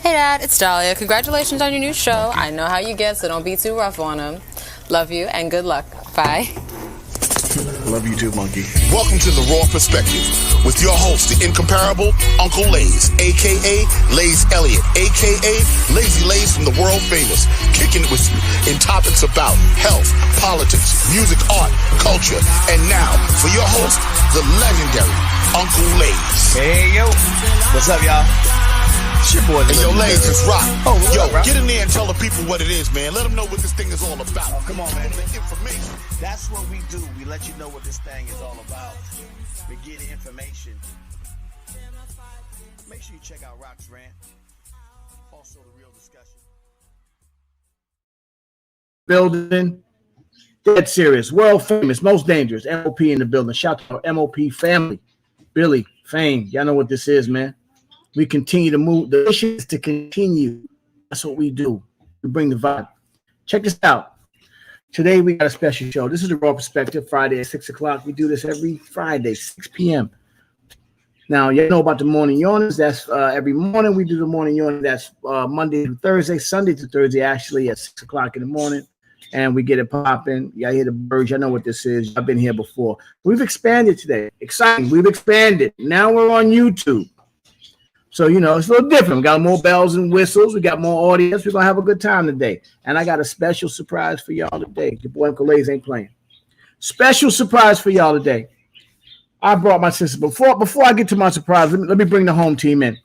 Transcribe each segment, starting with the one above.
Hey Dad, it's Dahlia. Congratulations on your new show. I know how you get, so don't be too rough on him. Love you and good luck. Bye. Love you too, monkey. Welcome to The Raw Perspective with your host, the incomparable Uncle Laze, a.k.a. Laze Elliott, a.k.a. Lazy Laze from the world famous, kicking it with you in topics about health, politics, music, art, culture, and now, for your host, the legendary Uncle Laze. Hey, yo. What's up, y'all? It's your boy. Hey, yo, Laze, it's Rock. Oh, yo, Rock? Get in there and tell the people what it is, man. Let them know what this thing is all about. Oh, come on, man. Information. That's what we do. We let you know what this thing is all about. We get information. Make sure you check out Rock's rant. Also, the real discussion. Building. Dead serious. World famous. Most dangerous. MOP in the building. Shout out to our MOP family. Billy, Fame. Y'all know what this is, man. We continue to move. The mission is to continue. That's what we do. We bring the vibe. Check this out. Today we got a special show. This is the Raw Perspective, Friday at 6 o'clock. We do this every Friday, 6 p.m. Now, you know about the morning yawners. That's every morning we do the morning yawners. That's Monday to Thursday, Sunday to Thursday, actually, at 6 o'clock in the morning. And we get it popping. Y'all hear the birds. I know what this is. I've been here before. We've expanded today. Exciting. We've expanded. Now we're on YouTube. So, you know, it's a little different. We got more bells and whistles. We got more audience. We're going to have a good time today. And I got a special surprise for y'all today. Your boy Uncle Laze ain't playing. Special surprise for y'all today. I brought my sister. Before I get to my surprise, let me bring the home team in.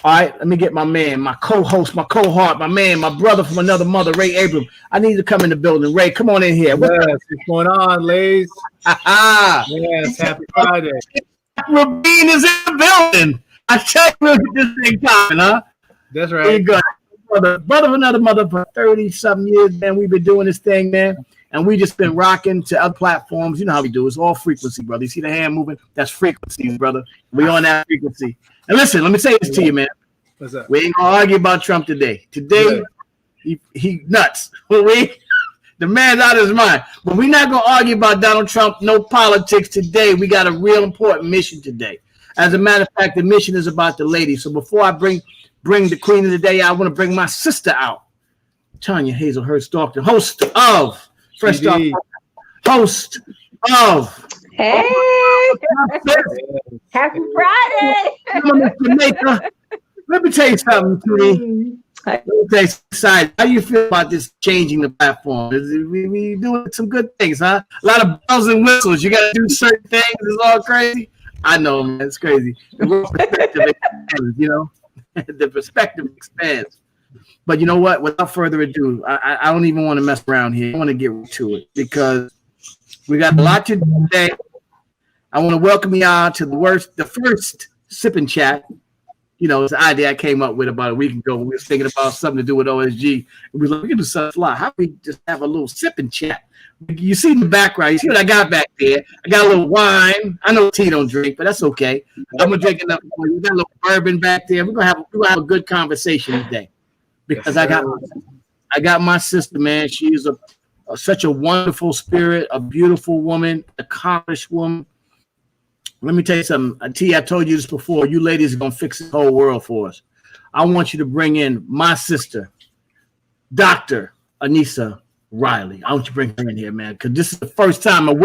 All right, let me get my man, my co-host, my cohort, my man, my brother from another mother, Ray Abram. I need to come in the building. Ray, come on in here. What's going on, Laze? Yes, happy Friday. Rabin is in the building. I tell you, we'll get this thing popping, huh? That's right. Brother of another mother for 30-something years, man. We've been doing this thing, man. And we just been rocking to other platforms. You know how we do. It's all frequency, brother. You see the hand moving? That's frequency, brother. We on that frequency. And listen, let me say this to you, man. What's up? We ain't going to argue about Trump today. Today, he nuts. The man's out of his mind. But we're not going to argue about Donald Trump, no politics today. We got a real important mission today. As a matter of fact, the mission is about the lady. So before I bring the queen of the day, I want to bring my sister out. Tanya Hazlehurst, Dawkins, host of Fresh Start. Host of. Hey, happy Friday. Let me tell you something, Tony. Let me tell you something. How do you feel about this changing the platform? We doing some good things, huh? A lot of bells and whistles. You got to do certain things. It's all crazy. I know, man. It's crazy. The perspective expands, you know. The perspective expands. But you know what? Without further ado, I don't even want to mess around here. I want to get to it because we got a lot to do today. I want to welcome y'all to the first Sip and Chat. You know, it's an idea I came up with about a week ago when we were thinking about something to do with OSG. And we were like, we can do something fly. How do we just have a little sip and chat? You see in the background, you see what I got back there. I got a little wine. I know T don't drink, but that's okay. I'm gonna drink enough. We got a little bourbon back there. We're gonna have a good conversation today because I got my sister, man. She's such a wonderful spirit, a beautiful woman, accomplished woman. Let me tell you something. T, I told you this before. You ladies are gonna fix the whole world for us. I want you to bring in my sister, Dr. Anissa Reilly. I want you to bring her in here, man, because this is the first time let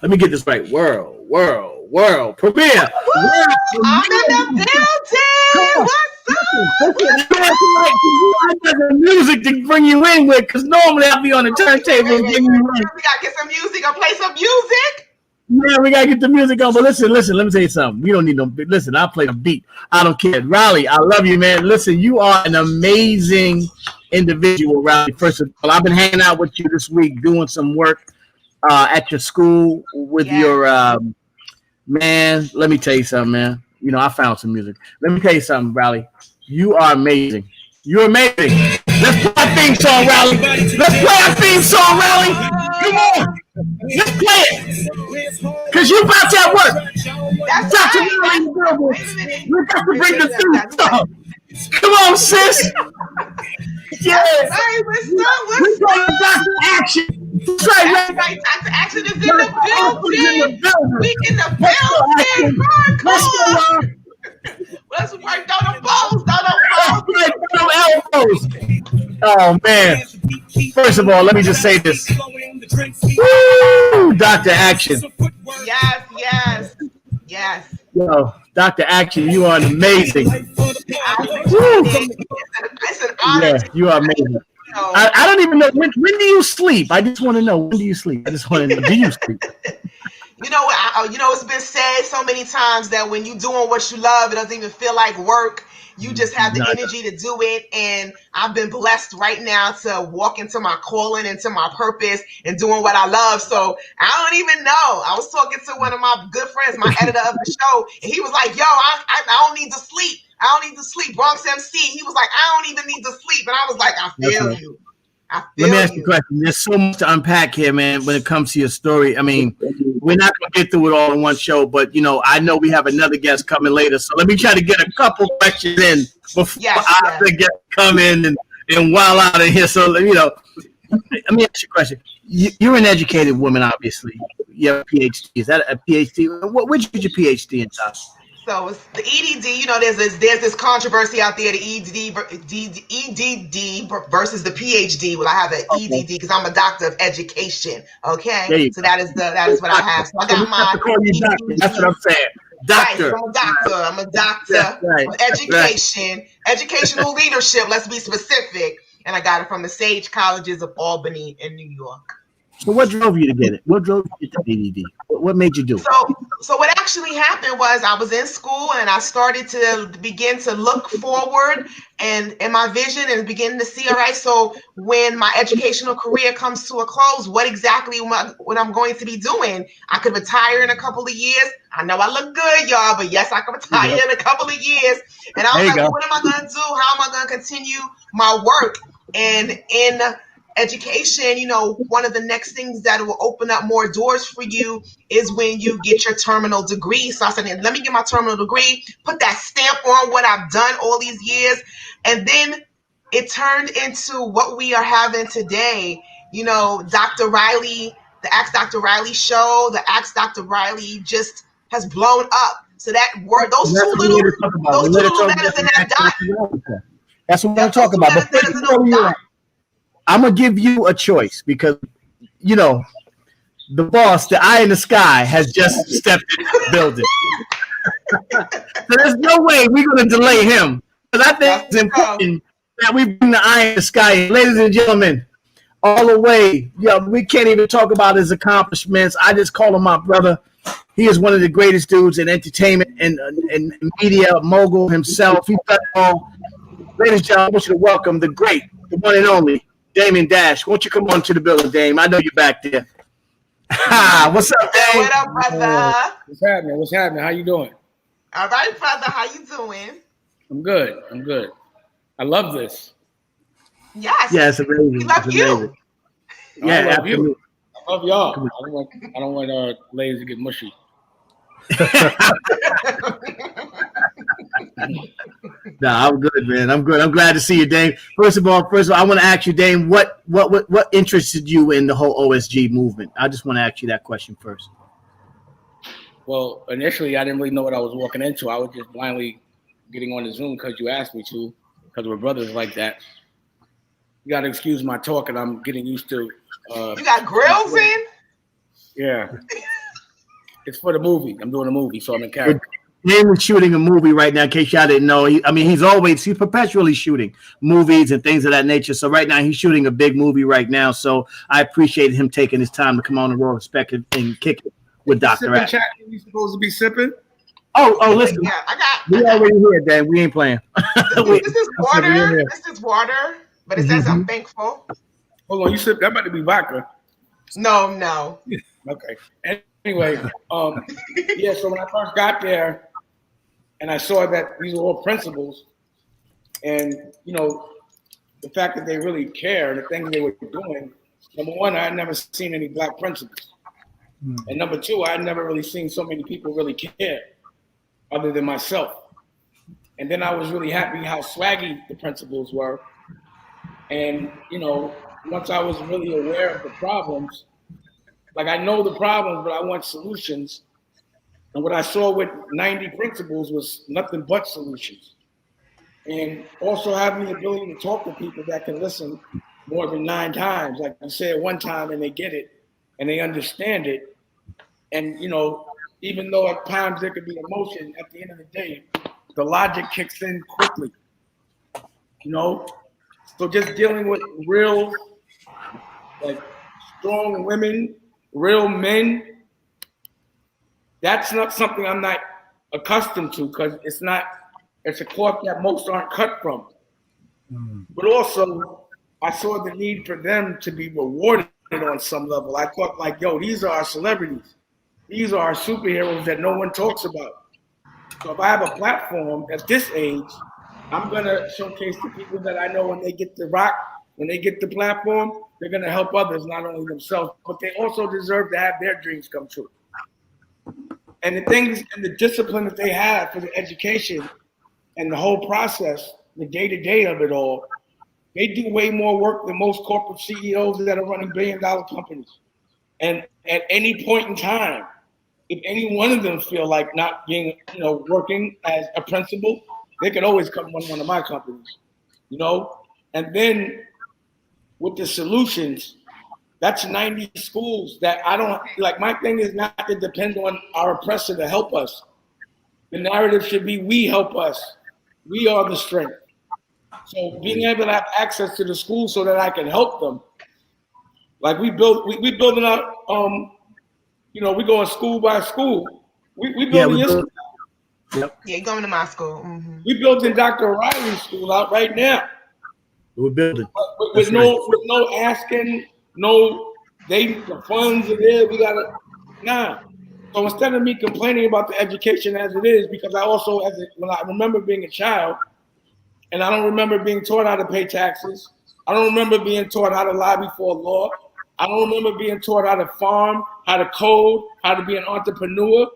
me get this right. World premiere. I'm in the building. What's up? Music to bring you in with, because normally I'll be on the turntable. We gotta get some music. I'll play some music. Yeah, we gotta get the music on. But listen. Let me tell you something. We don't need no. Listen, I'll play the beat. I don't care. Riley, I love you, man. Listen, you are an amazing individual, Riley. First of all, I've been hanging out with you this week, doing some work at your school with your man. Let me tell you something, man. You know, I found some music. Let me tell you something, Riley. You are amazing. You're amazing. Let's play our theme song, Riley. Come on. Let's play it. Because you about to have work. That's Dr. right. Reilly, we got to bring the theme song. Come on, sis. Yeah. Hey, We're going to Dr. Action. That's right, right. Dr. Action is in the building. We in the building. Let's go, Let's work on the balls, on Right, elbows. Oh man. First of all, let me just say this. Woo! Dr. Action. Yes. Yo, Dr. Action, you are amazing. I appreciate it. It's an honor. Yeah, you are amazing. I don't even know when do you sleep? I just want to know, when do you sleep? I just want to know, do you sleep? It's been said so many times that when you're doing what you love, it doesn't even feel like work. You just have the energy to do it. And I've been blessed right now to walk into my calling, into my purpose, and doing what I love. So I don't even know. I was talking to one of my good friends, my editor of the show, and he was like, yo, I don't need to sleep. I don't need to sleep. Bronx MC. He was like, I don't even need to sleep. And I was like, I feel you. Let me ask you a question. There's so much to unpack here, man, when it comes to your story. I mean, we're not going to get through it all in one show, but, I know we have another guest coming later. So let me try to get a couple questions in before the guest come in and wild out of here. So, let me ask you a question. You're an educated woman, obviously. You have a PhD. Is that a PhD? Which is your PhD in, Josh? So it's the EDD, there's this controversy out there, the EDD versus the PhD. Well, I have an EDD because I'm a doctor of education. Okay, so that is what I have. So I got my EDD. That's what I'm saying. Doctor. Right, I'm a doctor of education, educational leadership. Let's be specific. And I got it from the Sage Colleges of Albany in New York. So what drove you to get it? What drove you to ADD? What made you do it? So what actually happened was I was in school and I started to begin to look forward and in my vision and begin to see, all right, so when my educational career comes to a close, what exactly what I'm going to be doing? I could retire in a couple of years. I know I look good, y'all, but yes, I could retire in a couple of years. And I was like, what am I going to do? How am I going to continue my work? And in education, one of the next things that will open up more doors for you is when you get your terminal degree. So I said, let me get my terminal degree, put that stamp on what I've done all these years. And then it turned into what we are having today. Dr. Reilly, the Ask Dr. Reilly show, the Ask Dr. Reilly just has blown up. So that word, those two little letters in that dot. That's what I'm talking about. I'm going to give you a choice because, the boss, the eye in the sky, has just stepped in the building. So there's no way we're going to delay him. Because I think it's important that we bring the eye in the sky. Ladies and gentlemen, all the way, we can't even talk about his accomplishments. I just call him my brother. He is one of the greatest dudes in entertainment and media, mogul himself. He's done it all. Ladies and gentlemen, I want you to welcome the great, the one and only, Damon Dash. Won't you come on to the building, Dame? I know you're back there. What's up, Dame? What up, brother? What's happening? How you doing? All right, brother. How you doing? I'm good. I love this. Yes. Yeah, it's amazing. We love you. Yeah, I love you. I love y'all. I don't want Laze to get mushy. Nah, I'm good, man. I'm good. I'm glad to see you, Dame. First of all, I want to ask you, Dame, what interested you in the whole OSG movement? I just want to ask you that question first. Well, initially, I didn't really know what I was walking into. I was just blindly getting on the Zoom because you asked me to, because we're brothers like that. You got to excuse my talk, and I'm getting used to. You got grills in? Yeah. It's for the movie. I'm doing a movie, so I'm in character. Dame is shooting a movie right now, in case y'all didn't know. He's perpetually shooting movies and things of that nature. So right now he's shooting a big movie right now. So I appreciate him taking his time to come on the Raw Respect and kick it with Dr. Ash. You supposed to be sipping? Oh, listen. Yeah, we already here, Dame. We ain't playing. This is water. This is water, but it says I'm thankful. Hold on, you sip. That might be vodka. No. Okay. Anyway, yeah. So when I first got there, and I saw that these were all principles, and the fact that they really care, the things they were doing. Number one, I had never seen any black principals, and number two, I had never really seen so many people really care, other than myself. And then I was really happy how swaggy the principles were, and once I was really aware of the problems. Like, I know the problems, but I want solutions. And what I saw with 90 principles was nothing but solutions. And also having the ability to talk to people that can listen more than 9 times. Like you say it one time and they get it and they understand it. And, you know, even though at times there could be emotion, at the end of the day, the logic kicks in quickly. You know? So just dealing with real, like, strong women, real men, that's not something I'm not accustomed to, because it's a cloth that most aren't cut from. But also, I saw the need for them to be rewarded on some level. I thought, like, yo, these are our celebrities. These are our superheroes that no one talks about. So if I have a platform at this age, I'm going to showcase the people that I know when they get the rock, when they get the platform, they're going to help others, not only themselves, but they also deserve to have their dreams come true. And the things and the discipline that they have for the education and the whole process, the day-to-day of it all, they do way more work than most corporate CEOs that are running billion-dollar companies. And at any point in time, if any one of them feel like not being, you know, working as a principal, they could always come run one of my companies, you know? And then with the solutions, that's 90 schools that I don't, like, my thing is not to depend on our oppressor to help us. The narrative should be, we help us. We are the strength. So being able to have access to the school so that I can help them. Like we building out, you know, we going school by school. We building your school. Yep. Yeah, going to my school. Mm-hmm. We building Dr. Reilly's school out right now. We're building. With no asking, the funds are there. We gotta, nah. So instead of me complaining about the education as it is, because I also, when I remember being a child, and I don't remember being taught how to pay taxes. I don't remember being taught how to lie before law. I don't remember being taught how to farm, how to code, how to be an entrepreneur.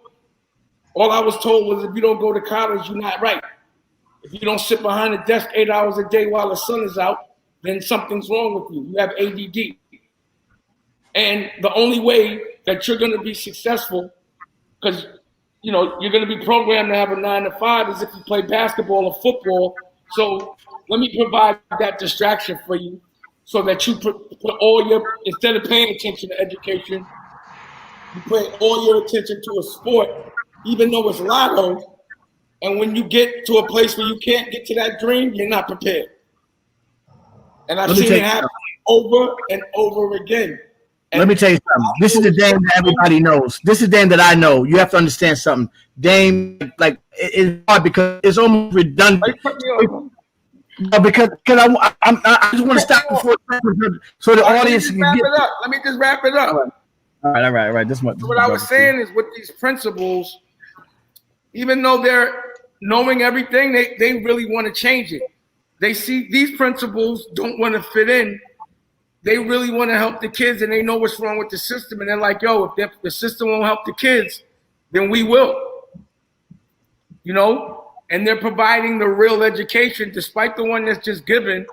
All I was told was, if you don't go to college, you're not right. If you don't sit behind a desk 8 hours a day while the sun is out, then something's wrong with you. You have ADD. And the only way that you're going to be successful, because, you know, you're going to be programmed to have a 9 to 5, is if you play basketball or football. So let me provide that distraction for you so that you put all your, instead of paying attention to education, you pay all your attention to a sport, even though it's lotto. And when you get to a place where you can't get to that dream, you're not prepared. And I've seen it happen over and over again. And let me tell you something. This is the Dame that everybody knows. This is Dame that I know. You have to understand something. Dame, like, it's hard because it's almost redundant. Because I just want to stop before so the audience can get it up. Let me just wrap it up. All right. This much. What I was saying is, with these principles, even though they're knowing everything, they really want to change it. They see these principles don't want to fit in. They really want to help the kids, and they know what's wrong with the system. And they're like, yo, if the system won't help the kids, then we will. You know? And they're providing the real education, despite the one that's just given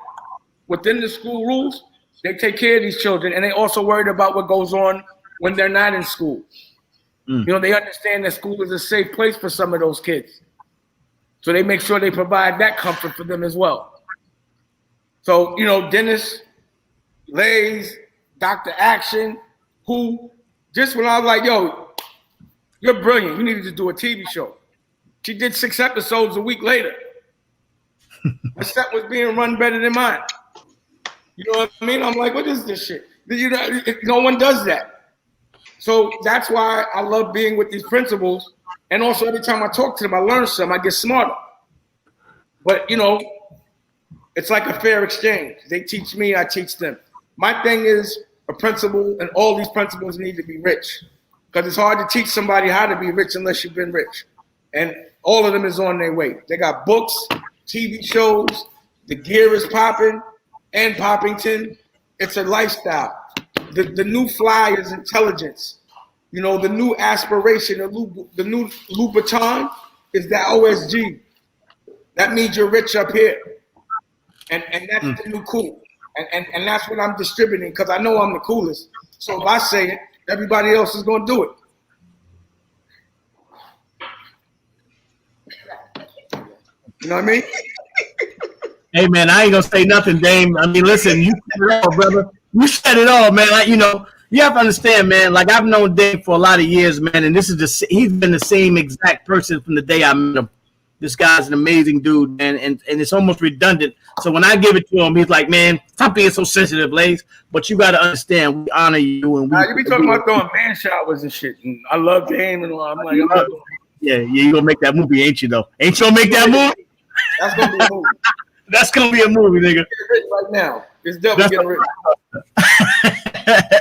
within the school rules. They take care of these children, and they also worried about what goes on when they're not in school. You know, they understand that school is a safe place for some of those kids. So they make sure they provide that comfort for them as well. So, you know, Dennis, Laze, Dr. Action, who just when I was like, yo, you're brilliant. You need to do a TV show. She did 6 episodes a week later. The set was being run better than mine. You know what I mean? I'm like, what is this shit? You know, no one does that. So that's why I love being with these principals. And also every time I talk to them, I learn something, I get smarter. But, you know, it's like a fair exchange. They teach me, I teach them. My thing is a principal, and all these principals need to be rich. Because it's hard to teach somebody how to be rich unless you've been rich. And all of them is on their way. They got books, TV shows, the gear is popping, and Poppington. It's a lifestyle. The new fly is intelligence. You know, the new aspiration, the new Louboutin is that OSG. That means you're rich up here. And that's the new cool. And that's what I'm distributing, because I know I'm the coolest. So if I say it, everybody else is going to do it. You know what I mean? Hey, man, I ain't going to say nothing, Dame. I mean, listen, you said it all, brother. You said it all, man. Like, you know, you have to understand, man, like I've known Dame for a lot of years, man, and this is he's been the same exact person from the day I met him. This guy's an amazing dude, man, and it's almost redundant. So when I give it to him, he's like, man, stop being so sensitive, Laze. But you got to understand, we honor you. And you be talking about throwing man showers and shit. And I love Dame and all. I'm like, I'm not doing yeah, you going to make that movie, ain't you, though? Ain't you going to make that movie? That's going to be a movie. That's going to be a movie, nigga. Get rich right now. It's definitely getting rich.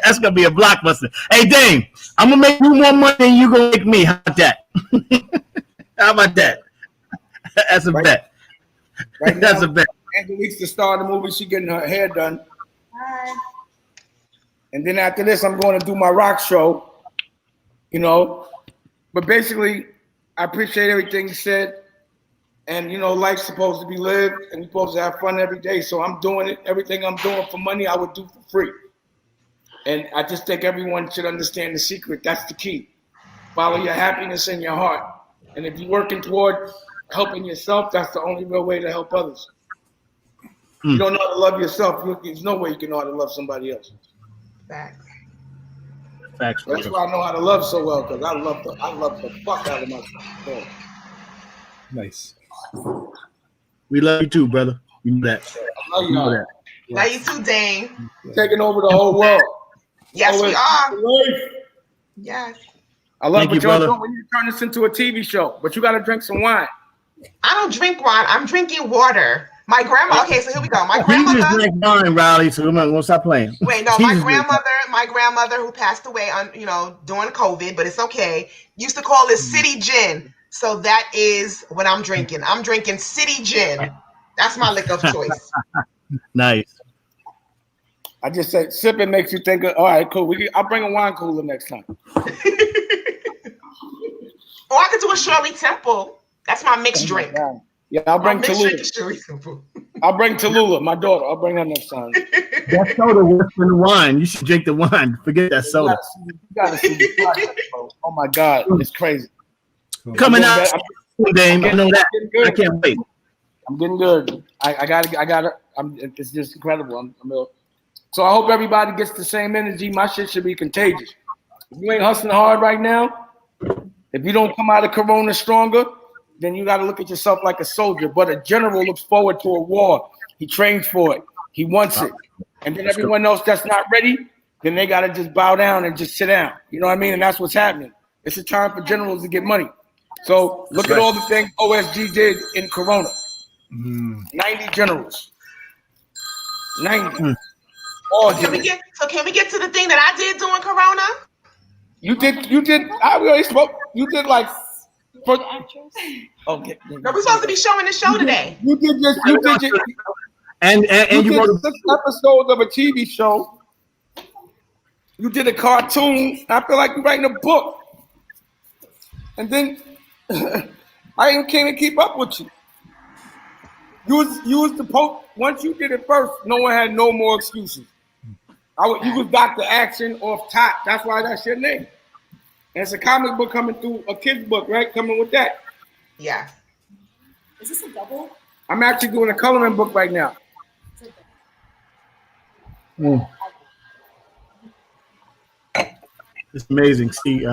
That's going to be a blockbuster. Hey, Dame, I'm going to make you more money than you going to make me. How about that? How about that? That's a bet. Right That's now, a bet. Angelique's the star of the movie. She getting her hair done. Hi. And then after this, I'm going to do my rock show. You know, but basically, I appreciate everything you said. And you know, life's supposed to be lived, and you're supposed to have fun every day. So I'm doing it. Everything I'm doing for money, I would do for free. And I just think everyone should understand the secret. That's the key. Follow your happiness in your heart. And if you're working toward helping yourself, that's the only real way to help others. You don't know how to love yourself. There's no way you can know how to love somebody else. Facts. Facts. That's why I know how to love so well, because I love the fuck out of myself. Nice. We love you too, brother. You know that. I love you all. Love you too, Dame. Taking over the whole world. Yes, we are. Yes. I love Thank what you, y'all brother. doing when you turn this into a TV show, but you got to drink some wine. I don't drink wine. I'm drinking water. My grandma. Okay, so here we go. My He just grandmother. drank wine, Riley. So we'll stop playing. Wait, no, Jesus. my grandmother who passed away on, during COVID, but it's okay. Used to call it city gin. So that is what I'm drinking. I'm drinking city gin. That's my liquor of choice. Nice. I just said sipping makes you think, all right, cool. I'll bring a wine cooler next time. Or I could do a Shirley Temple. That's my mixed drink. Yeah, I'll bring My mixed drink Tallulah. is Shirley Temple. I'll bring Tallulah, my daughter. I'll bring her next time. That soda works than the wine. You should drink the wine. Forget that soda. You gotta see the process, bro. Oh my God, it's crazy. Coming I'm out, getting Dame. I know that. good. I can't wait. I'm getting good. I got it. It's just incredible. So I hope everybody gets the same energy. My shit should be contagious. If you ain't hustling hard right now, if you don't come out of Corona stronger, then you got to look at yourself like a soldier. But a general looks forward to a war. He trains for it. He wants it. And then everyone else that's not ready, then they got to just bow down and just sit down. You know what I mean? And that's what's happening. It's a time for generals to get money. So look at all the things OSG did in Corona. 90 generals. 90. All Can we generals. get to the thing that I did during Corona? You did. I already spoke. You did like. Okay. No, we're supposed to be showing the show today. You did just. And you did wrote a 6 episodes of a TV show. You did a cartoon. I feel like you're writing a book. And then I even can't keep up with you. You was the Pope. Once you did it first, no one had no more excuses. You was Dr. Action off top. That's why that's your name. And it's a comic book coming through, a kid's book, right? Coming with that. Yeah. Is this a double? I'm actually doing a coloring book right now. It's amazing. See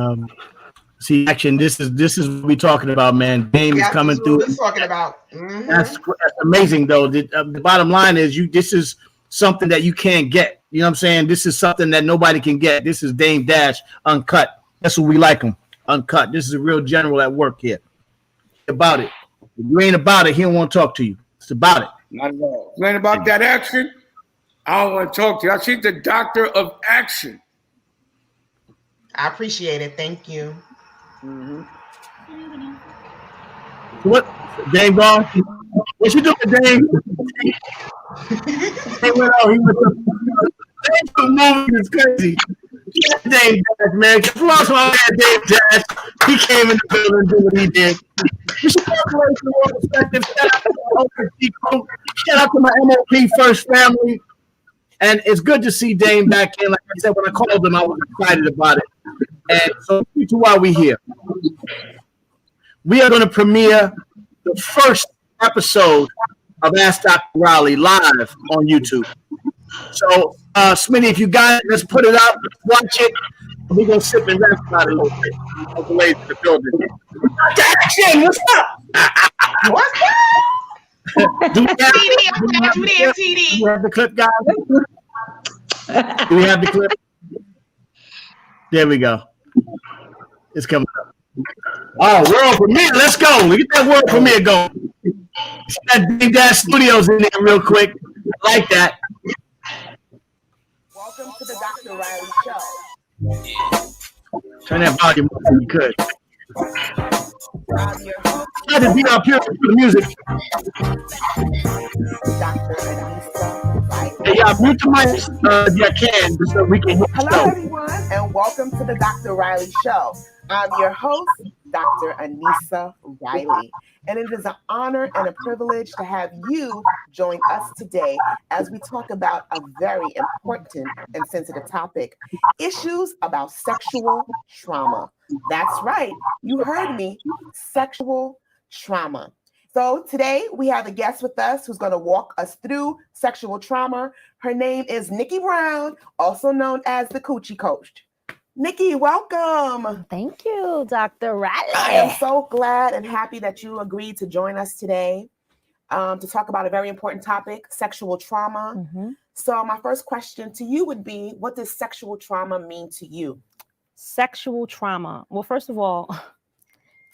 action. This is what we're talking about, man. Dame is coming through. What we're talking about. Mm-hmm. That's amazing, though. The bottom line is, this is something that you can't get. You know what I'm saying? This is something that nobody can get. This is Dame Dash uncut. That's what we like him. Uncut. This is a real general at work here. About it. If you ain't about it, he don't want to talk to you. It's about it. Not at all. If you ain't about that action, I don't want to talk to you. She's the doctor of action. I appreciate it. Thank you. Mm-hmm. What? Dame gone? What you doing, Dame? He went out. He went to the movie. It's crazy. Dame Dash, man. Just lost my man, Dame Dash. He came in the building and did what he did. We should talk about the world perspective. Shout out to my MOP First family. And it's good to see Dame back in. Like I said, when I called him, I was excited about it. And so, to why we're here. We are going to premiere the first episode of Ask Dr. Reilly live on YouTube. So, Smitty, if you got it, let's put it up, watch it. We're going to sip and rest about it a little bit. Uncle Laze in the building. Action! What's up? What's that? Do we have the clip, guys? Do we have the clip? There we go. It's coming up. Oh, world premiere. Let's go. We get that world premiere going. That Big Dash Studios in there real quick. I like that. Welcome to the Dr. Reilly Show. Turn that volume up if you could. I'm your host, Try to be up here for the music. Dr. Anissa Reilly. Hey, y'all, mute the mics if you can, so we can hear the Hello, show. everyone, and welcome to the Dr. Reilly Show. I'm your host, Dr. Anissa Reilly, and it is an honor and a privilege to have you join us today as we talk about a very important and sensitive topic, issues about sexual trauma. That's right, you heard me, sexual trauma. So today we have a guest with us who's going to walk us through sexual trauma. Her name is Nikki Brown, also known as the Coochie Coach. Nikki, welcome. Thank you, Dr. Reilly. I am so glad and happy that you agreed to join us today to talk about a very important topic, sexual trauma. Mm-hmm. So my first question to you would be, what does sexual trauma mean to you? Sexual trauma. Well, first of all,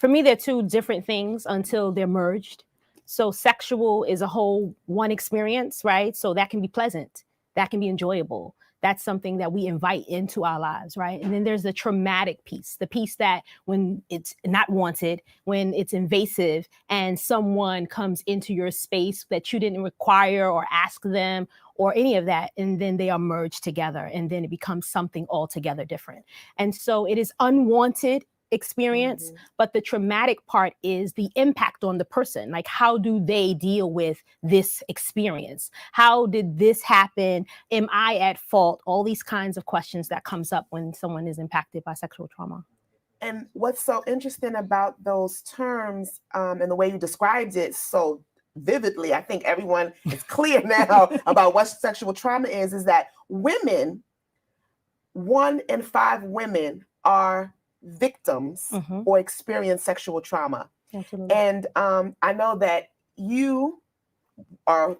for me, they're two different things until they're merged. So sexual is a whole one experience, right? So that can be pleasant. That can be enjoyable. That's something that we invite into our lives, right? And then there's the traumatic piece, the piece that when it's not wanted, when it's invasive and someone comes into your space that you didn't require or ask them or any of that, and then they are merged together and then it becomes something altogether different. And so it is unwanted experience, but the traumatic part is the impact on the person. Like, how do they deal with this experience? How did this happen? Am I at fault? All these kinds of questions that comes up when someone is impacted by sexual trauma. And what's so interesting about those terms and the way you described it so vividly, I think everyone is clear now about what sexual trauma is that women, 1 in 5 women are victims or experience sexual trauma. Absolutely. And I know that you are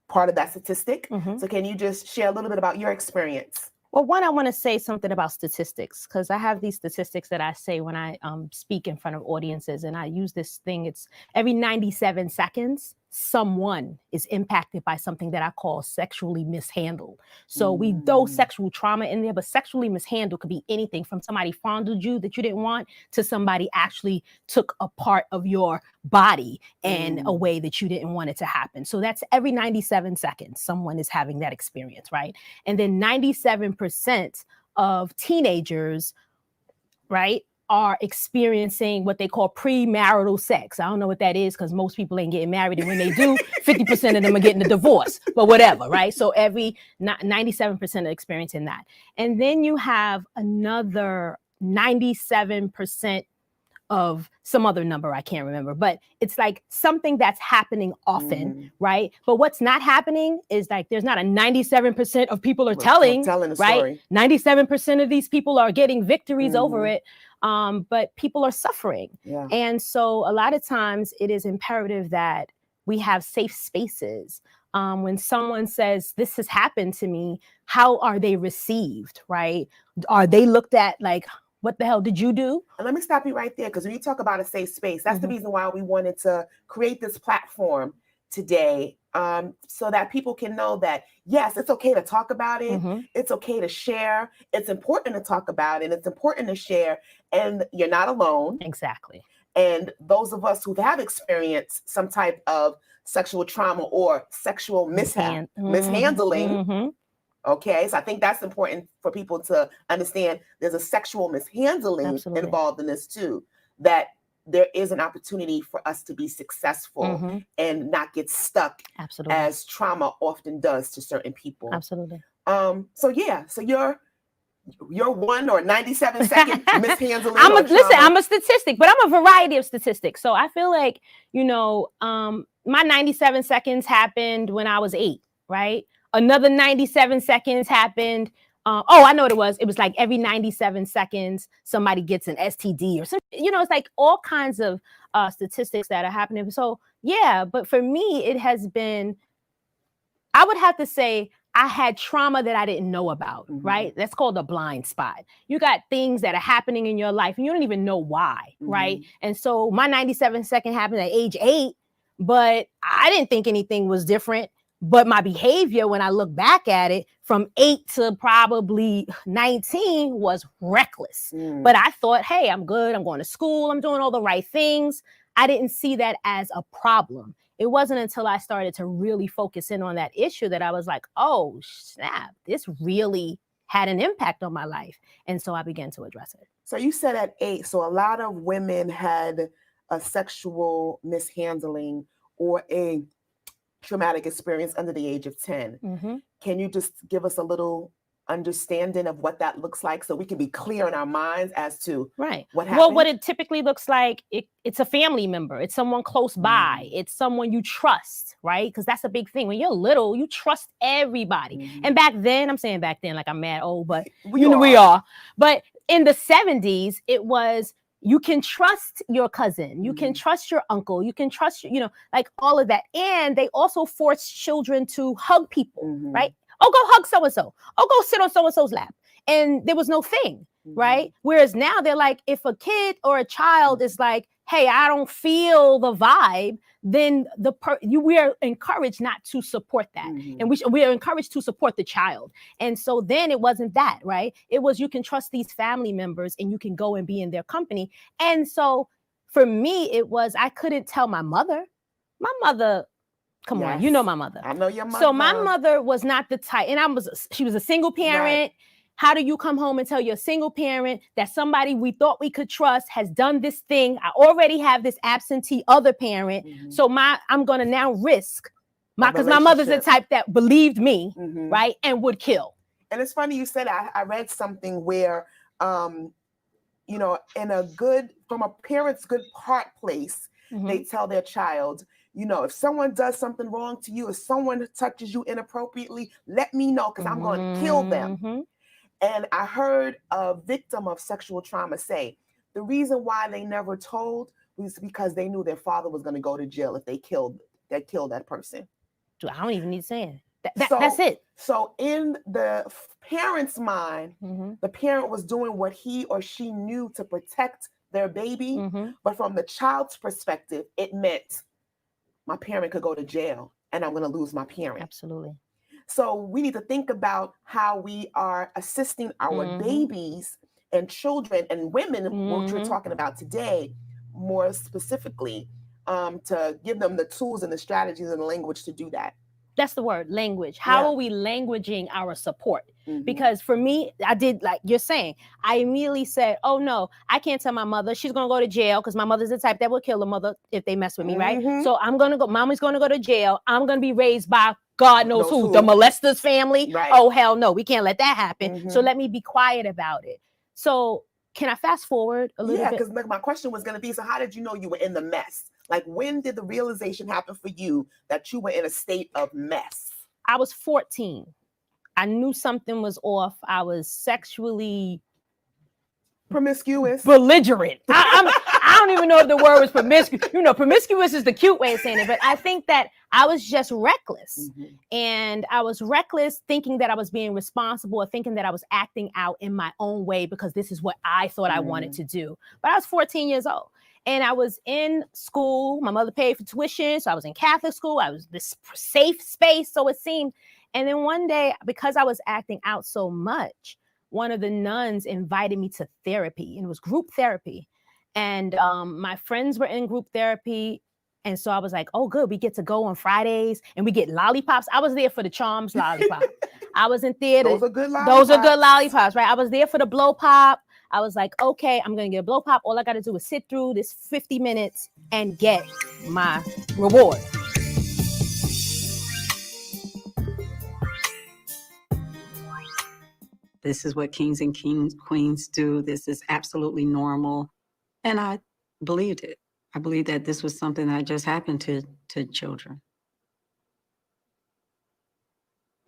part of that statistic. So can you just share a little bit about your experience? Well, one, I want to say something about statistics because I have these statistics that I say when I speak in front of audiences, and I use this thing. It's every 97 seconds, someone is impacted by something that I call sexually mishandled. So we throw sexual trauma in there, but sexually mishandled could be anything from somebody fondled you that you didn't want to somebody actually took a part of your body in a way that you didn't want it to happen. So that's every 97 seconds, someone is having that experience, right? And then 97% of teenagers, right, are experiencing what they call premarital sex. I don't know what that is because most people ain't getting married. And when they do, 50% of them are getting a divorce, but whatever, right? So every 97% are experiencing that. And then you have another 97% of some other number I can't remember, but it's like something that's happening often, right? But what's not happening is like there's not a 97% of people are telling a right? story. 97% of these people are getting victories over it, but people are suffering. Yeah. And so a lot of times it is imperative that we have safe spaces. When someone says, this has happened to me, how are they received, right? Are they looked at like, what the hell did you do? And let me stop you right there, because when you talk about a safe space, that's the reason why we wanted to create this platform today, so that people can know that, yes, it's okay to talk about it. It's okay to share. It's important to talk about it. It's important to share. And you're not alone. Exactly. And those of us who have experienced some type of sexual trauma or sexual mishandling, okay, so I think that's important for people to understand. There's a sexual mishandling involved in this too, that there is an opportunity for us to be successful and not get stuck as trauma often does to certain people. Absolutely. So yeah, so you're 1 or 97 second mishandling. I'm a statistic, but I'm a variety of statistics. So I feel like, you know, my 97 seconds happened when I was 8, right? Another 97 seconds happened. I know what it was. It was like every 97 seconds, somebody gets an STD or something. It's like all kinds of statistics that are happening. So yeah, but for me, it has been, I would have to say, I had trauma that I didn't know about, right? That's called a blind spot. You got things that are happening in your life and you don't even know why, right? And so my 97 second happened at age 8, but I didn't think anything was different. But my behavior, when I look back at it, from 8 to probably 19 was reckless. But I thought, hey, I'm good. I'm going to school. I'm doing all the right things. I didn't see that as a problem. It wasn't until I started to really focus in on that issue that I was like, oh, snap, this really had an impact on my life. And so I began to address it. So you said at 8, so a lot of women had a sexual mishandling or a traumatic experience under the age of 10. Can you just give us a little understanding of what that looks like so we can be clear in our minds as to what happened? Well, what it typically looks like, it's a family member. It's someone close by. It's someone you trust, right? Because that's a big thing. When you're little, you trust everybody. And back then, I'm saying back then like I'm mad old, but we are. But in the 70s, it was, you can trust your cousin. You can trust your uncle. You can trust, like all of that. And they also force children to hug people, right? Oh, go hug so-and-so. Oh, go sit on so-and-so's lap. And there was no thing, right? Whereas now they're like, if a kid or a child is like, hey, I don't feel the vibe, then we are encouraged not to support that. And we are encouraged to support the child. And so then it wasn't that, right? It was, you can trust these family members and you can go and be in their company. And so for me, it was, I couldn't tell my mother. My mother, come on, you know my mother. I know your mother. So my mother was not the type, and she was a single parent. Right. How do you come home and tell your single parent that somebody we thought we could trust has done this thing? I already have this absentee other parent. So I'm going to now risk because my mother's the type that believed me, right? And would kill. And it's funny you said, I read something where, from a parent's good heart place, they tell their child, if someone does something wrong to you, if someone touches you inappropriately, let me know because I'm going to kill them. And I heard a victim of sexual trauma say, the reason why they never told was because they knew their father was going to go to jail if they killed that person. I don't even need saying that's it. So in the parent's mind, the parent was doing what he or she knew to protect their baby. But from the child's perspective, it meant my parent could go to jail and I'm going to lose my parent. Absolutely. So we need to think about how we are assisting our babies and children and women, which we're talking about today, more specifically, to give them the tools and the strategies and the language to do that. That's the word, language. How are we languaging our support? Because for me, I did like you're saying, I immediately said, oh no, I can't tell my mother. She's going to go to jail because my mother's the type that will kill a mother if they mess with me, right? So mommy's going to go to jail. I'm going to be raised by God knows who, the molester's family. Right. Oh, hell no, we can't let that happen. So let me be quiet about it. So can I fast forward a little bit? Yeah, because my question was going to be, so how did you know you were in the mess? Like, when did the realization happen for you that you were in a state of mess? I was 14. I knew something was off. I was sexually promiscuous, belligerent. I don't even know if the word was promiscuous. Promiscuous is the cute way of saying it, but I think that I was just reckless. And I was reckless thinking that I was being responsible or thinking that I was acting out in my own way because this is what I thought I wanted to do. But I was 14 years old. And I was in school. My mother paid for tuition. So I was in Catholic school. I was this safe space, so it seemed. And then one day, because I was acting out so much, one of the nuns invited me to therapy. And it was group therapy. And my friends were in group therapy. And so I was like, oh, good. We get to go on Fridays and we get lollipops. I was there for the Charms lollipop. I was in theater. Those are good lollipops, right? I was there for the blow pop. I was like, okay, I'm going to get a blow pop. All I got to do is sit through this 50 minutes and get my reward. This is what kings and queens do. This is absolutely normal. And I believed it. I believed that this was something that just happened to to children.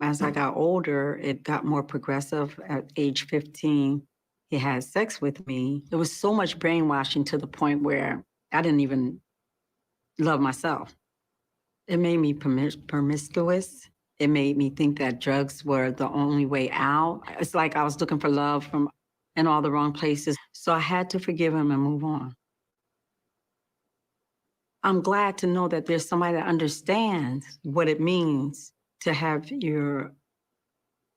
As I got older, it got more progressive. At age 15, he had sex with me. There was so much brainwashing to the point where I didn't even love myself. It made me promiscuous. It made me think that drugs were the only way out. It's like I was looking for love in all the wrong places. So I had to forgive him and move on. I'm glad to know that there's somebody that understands what it means to have your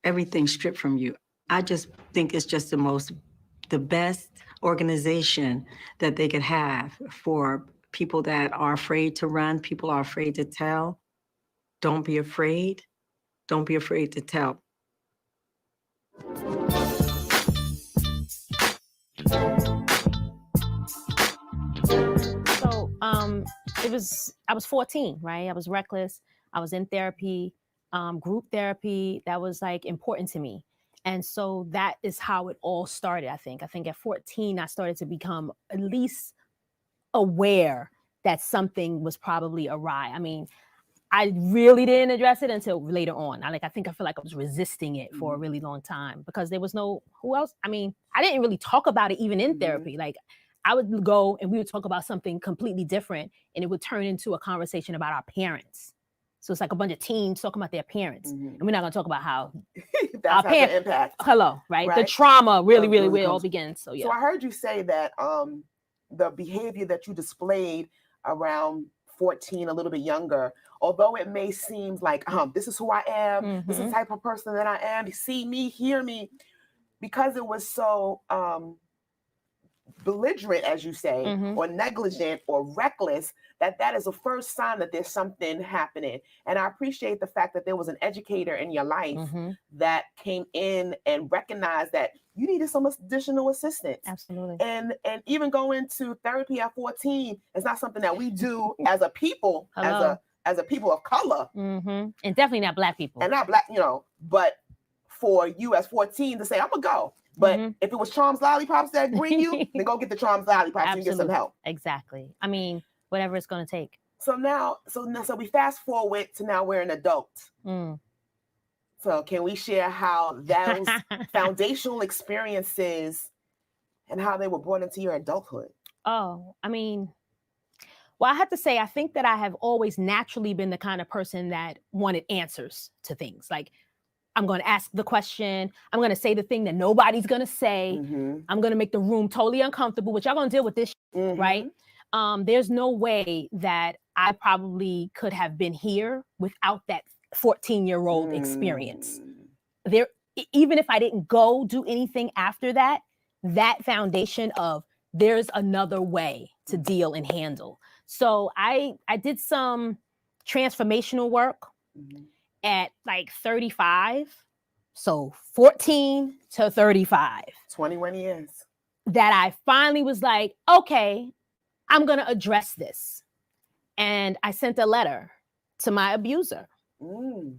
everything stripped from you. I just think it's just the best organization that they could have for people that are afraid to run, people are afraid to tell. Don't be afraid. Don't be afraid to tell. So I was 14, right? I was reckless. I was in therapy, group therapy. That was like important to me. And so that is how it all started, I think. I think at 14, I started to become at least aware that something was probably awry. I mean, I really didn't address it until later on. I feel like I was resisting it for a really long time because there was who else? I mean, I didn't really talk about it even in therapy. Like I would go and we would talk about something completely different and it would turn into a conversation about our parents. So it's like a bunch of teens talking about their parents. And we're not going to talk about how that's our parents impact. Hello, right? The trauma really where it all begins. So yeah. So I heard you say that the behavior that you displayed around 14, a little bit younger, although it may seem like this is who I am, this is the type of person that I am, see me, hear me, because it was so belligerent, as you say, or negligent or reckless, that is the first sign that there's something happening. And I appreciate the fact that there was an educator in your life that came in and recognized that you needed some additional assistance. Absolutely. And even going to therapy at 14 is not something that we do as a people, as a people of color. And definitely not Black people. And not Black, but for you as 14 to say, I'm gonna go. But if it was Charms Lollipops that bring you, then go get the Charms Lollipops and get some help. Exactly. I mean, whatever it's going to take. So we fast forward to now we're an adult. So can we share how those foundational experiences and how they were brought into your adulthood? Oh, I mean, well, I have to say, I think that I have always naturally been the kind of person that wanted answers to things. Like, I'm going to ask the question. I'm going to say the thing that nobody's going to say. I'm going to make the room totally uncomfortable, but y'all going to deal with this, right? There's no way that I probably could have been here without that 14-year-old experience. Even if I didn't go do anything after that, that foundation of there's another way to deal and handle. So I did some transformational work at like 35. So 14 to 35. 21 years. That I finally was like, okay, I'm going to address this. And I sent a letter to my abuser. An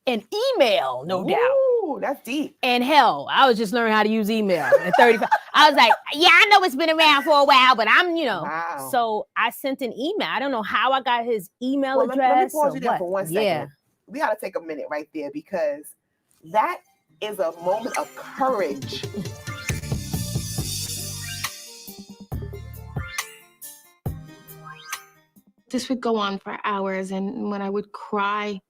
email, no doubt. Ooh, that's deep. And hell, I was just learning how to use email at 35. I was like, yeah, I know it's been around for a while, but I'm, Wow. So I sent an email. I don't know how I got his email address. Let me pause you there for 1 second. Yeah. We got to take a minute right there because that is a moment of courage. This would go on for hours, and when I would cry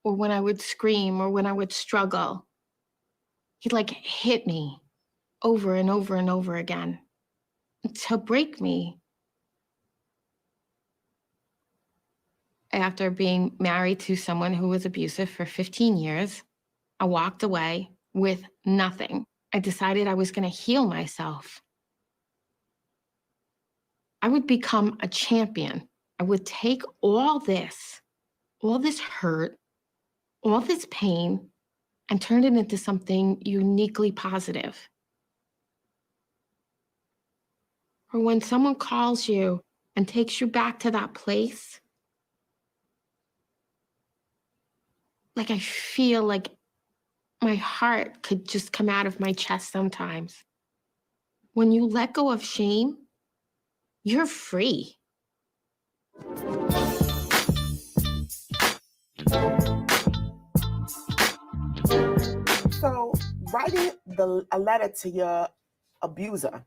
or when I would scream or when I would struggle, he'd like hit me over and over and over again to break me. After being married to someone who was abusive for 15 years, I walked away with nothing. I decided I was going to heal myself. I would become a champion. I would take all this hurt, all this pain, and turn it into something uniquely positive. Or when someone calls you and takes you back to that place, like I feel like my heart could just come out of my chest sometimes. When you let go of shame, you're free. So writing a letter to your abuser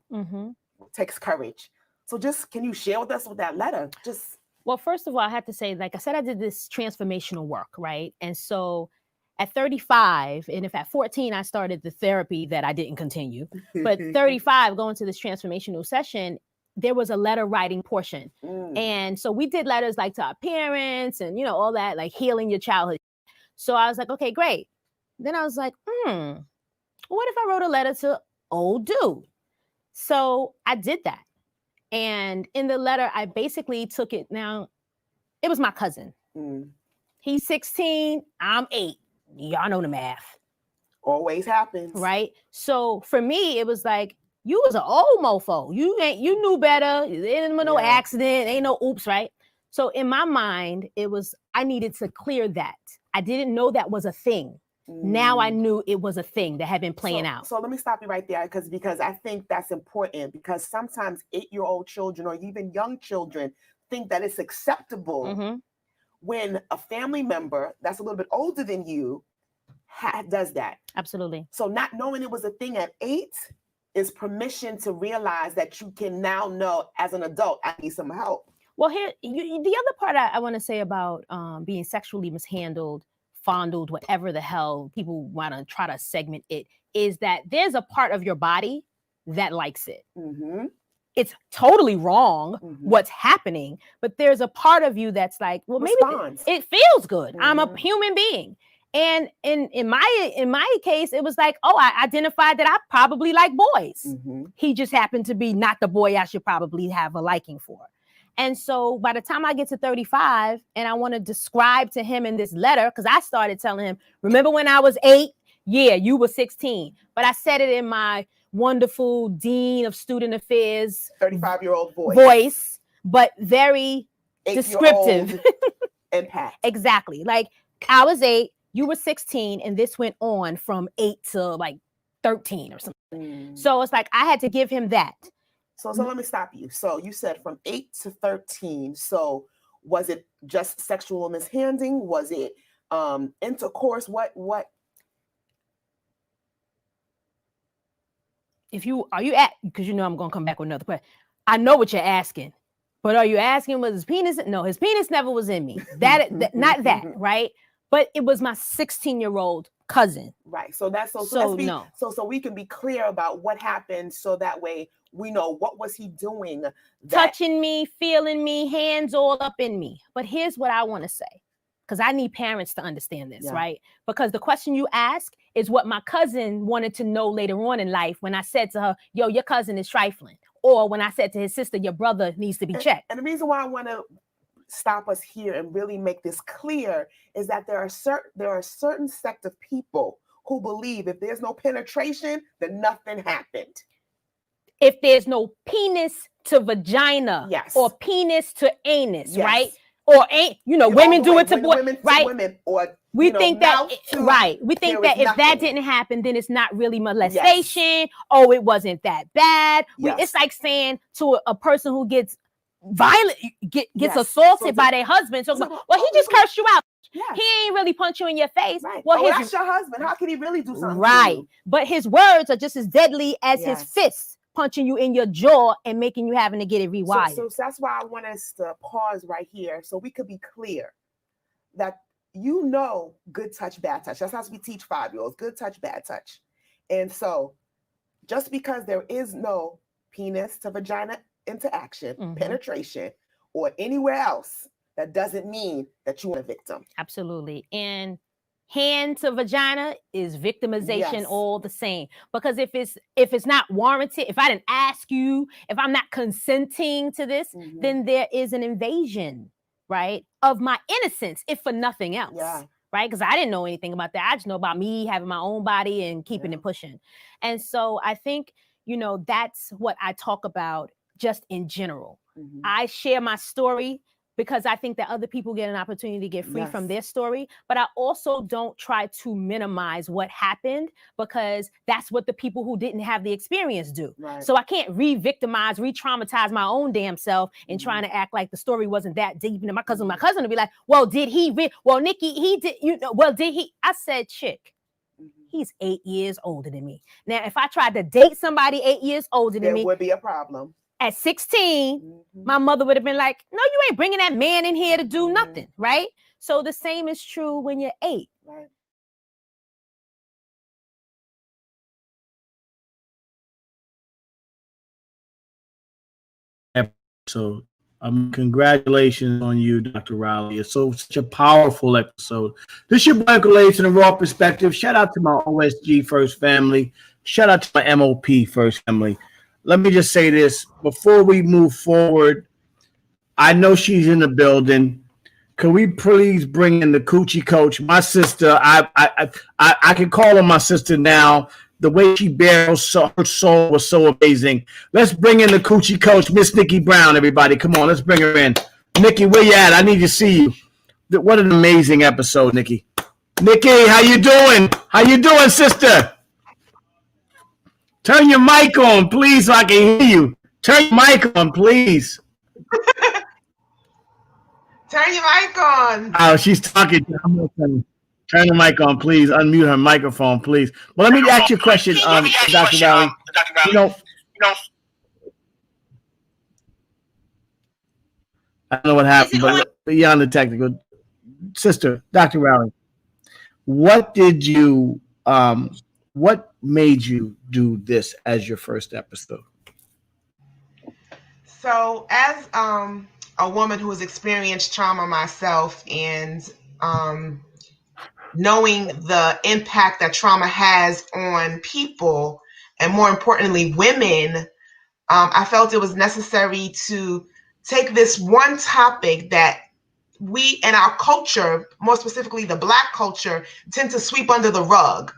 takes courage. So just can you share with us with that letter? Well, first of all, I have to say, like I said, I did this transformational work, right? And so at 35, and if at 14 I started the therapy that I didn't continue, but 35 going to this transformational session, there was a letter writing portion. And so we did letters like to our parents and, you know, all that, like healing your childhood. So I was like, okay, great. Then I was like, what if I wrote a letter to old dude? So I did that. And in the letter, I basically took it. Now, it was my cousin. He's 16, I'm 8. Y'all know the math. Always happens. Right? So for me, it was like, you was an old mofo. You knew better. There ain't no accident, ain't no oops, right? So in my mind, it was, I needed to clear that. I didn't know that was a thing. Now I knew it was a thing that had been playing out. So let me stop you right there because I think that's important, because sometimes 8-year-old children or even young children think that it's acceptable when a family member that's a little bit older than you does that. Absolutely. So not knowing it was a thing at 8 is permission to realize that you can now know as an adult, I need some help. Well, here, the other part I want to say about being sexually mishandled, fondled, whatever the hell people want to try to segment it, is that there's a part of your body that likes it. It's totally wrong what's happening, but there's a part of you that's like, well, maybe it feels good. I'm a human being. And in my case, it was like, oh, I identified that I probably like boys. He just happened to be not the boy I should probably have a liking for. And so by the time I get to 35 and I want to describe to him in this letter, because I started telling him, remember when I was 8? Yeah, you were 16. But I said it in my wonderful Dean of Student Affairs 35-year-old voice, but very descriptive. Impact. Exactly. Like I was 8, you were 16, and this went on from 8 to like 13 or something. So it's like I had to give him that. So let me stop you. So you said from 8 to 13. So was it just sexual mishandling? Was it intercourse? What? Are you at, because you know I'm gonna come back with another question. I know what you're asking, but are you asking was his penis? No, his penis never was in me. That not that, right? But it was my 16-year-old cousin. Right. So that's so we can be clear about what happened, so that way we know what was he doing. Touching me, feeling me, hands all up in me. But here's what I want to say, because I need parents to understand this, right? Because the question you ask is what my cousin wanted to know later on in life when I said to her, yo, your cousin is trifling. Or when I said to his sister, your brother needs to be checked. And the reason why I want to stop us here and really make this clear is that there are a certain sect of people who believe if there's no penetration, then nothing happened. If there's no penis to vagina, or penis to anus, right? Or women do it to boys, right? We think that if that didn't happen, then it's not really molestation. Oh, it wasn't that bad. It's like saying to a person who gets violent, gets assaulted by their husband. So, well, he just cursed you out. Yes. He ain't really punch you in your face. Right. Well, that's your husband. How can he really do something? Right. But his words are just as deadly as his fists punching you in your jaw and making you having to get it rewired. So that's why I want us to pause right here so we could be clear that good touch, bad touch. That's how we teach 5-year-olds, good touch, bad touch. And so just because there is no penis to vagina interaction, penetration, or anywhere else, that doesn't mean that you are a victim. Absolutely. And hand to vagina is victimization all the same. Because if it's not warranted, if I didn't ask you, if I'm not consenting to this, then there is an invasion, right, of my innocence, if for nothing else. Yeah. Right? Because I didn't know anything about that. I just know about me having my own body and keeping it pushing. And so I think, that's what I talk about just in general. I share my story because I think that other people get an opportunity to get free from their story. But I also don't try to minimize what happened, because that's what the people who didn't have the experience do. Right. So I can't re-victimize, re-traumatize my own damn self and trying to act like the story wasn't that deep. And my cousin would be like, well, did he? Well, Nikki, he did, well, did he? I said, chick, he's 8 years older than me. Now, if I tried to date somebody 8 years older than me, there would be a problem. At 16, my mother would have been like, no, you ain't bringing that man in here to do nothing, right? So the same is true when you're 8. Right. So congratulations on you, Dr. Reilly. It's such a powerful episode. This is your boy Uncle Laze in the Raw Perspective. Shout out to my OSG First family. Shout out to my MOP First family. Let me just say this before we move forward. I know she's in the building. Can we please bring in the Coochie Coach, my sister? I can call her my sister now. The way she bears her soul was so amazing. Let's bring in the Coochie Coach, Miss Nikki Brown. Everybody, come on, let's bring her in. Nikki, where you at? I need to see you. What an amazing episode, Nikki. Nikki, how you doing? How you doing, sister? Turn your mic on, please, so I can hear you. Turn your mic on, please. Turn your mic on. Oh, she's talking. Turn the mic on, please. Unmute her microphone, please. Well, let me ask you a question, Dr. Reilly. You know, I don't know what happened, but beyond the technical, sister, Dr. Reilly, what did you, what made you do this as your first episode? So, as a woman who has experienced trauma myself, and knowing the impact that trauma has on people, and more importantly, women, I felt it was necessary to take this one topic that we in our culture, more specifically the Black culture, tend to sweep under the rug,